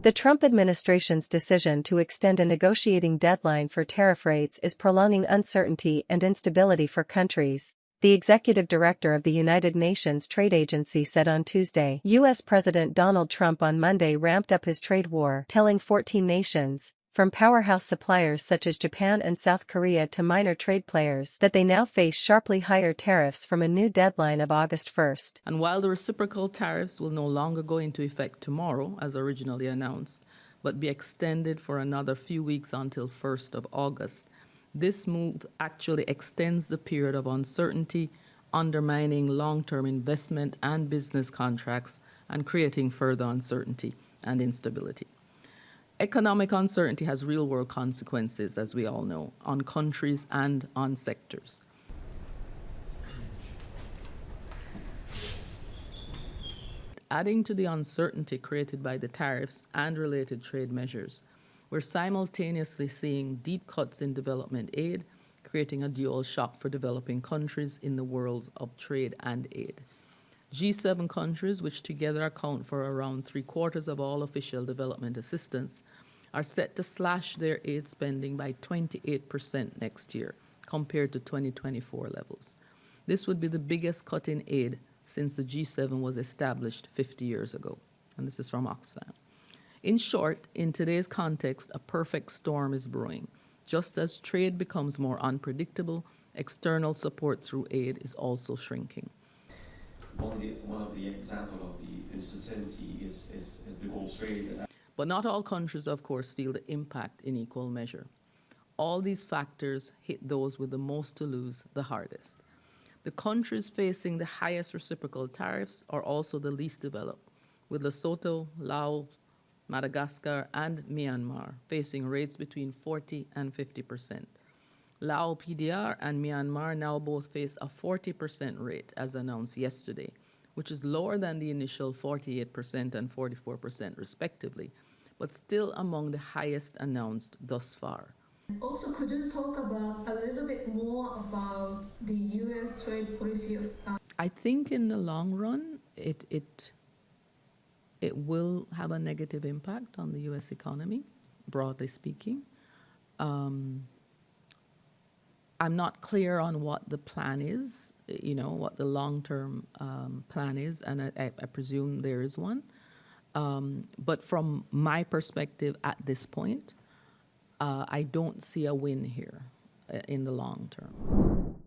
The Trump administration's decision to extend a negotiating deadline for tariff rates is prolonging uncertainty and instability for countries, the executive director of the United Nations Trade Agency said on Tuesday. U.S. President Donald Trump on Monday ramped up his trade war, telling 14 nations, from powerhouse suppliers such as Japan and South Korea to minor trade players, that they now face sharply higher tariffs from a new deadline of August 1st. And while the reciprocal tariffs will no longer go into effect tomorrow, as originally announced, but be extended for another few weeks until 1st of August, this move actually extends the period of uncertainty, undermining long-term investment and business contracts and creating further uncertainty and instability. Economic uncertainty has real-world consequences, as we all know, on countries and on sectors. Adding to the uncertainty created by the tariffs and related trade measures, we're simultaneously seeing deep cuts in development aid, creating a dual shock for developing countries in the world of trade and aid. G7 countries, which together account for around 3/4 of all official development assistance, are set to slash their aid spending by 28% next year, compared to 2024 levels. This would be the biggest cut in aid since the G7 was established 50 years ago. And this is from Oxfam. In short, in today's context, a perfect storm is brewing. Just as trade becomes more unpredictable, external support through aid is also shrinking. One of the examples of the instability is the gold trade. But not all countries, of course, feel the impact in equal measure. All these factors hit those with the most to lose the hardest. The countries facing the highest reciprocal tariffs are also the least developed, with Lesotho, Laos, Madagascar, and Myanmar facing rates between 40% and 50%. Laos PDR and Myanmar now both face a 40% rate, as announced yesterday, which is lower than the initial 48% and 44% respectively, but still among the highest announced thus far. Also, could you talk about a little bit more about the U.S. trade policy? I think in the long run, it will have a negative impact on the U.S. economy, broadly speaking. I'm not clear on what the plan is, what the long-term plan is, and I presume there is one. But from my perspective at this point, I don't see a win here in the long term.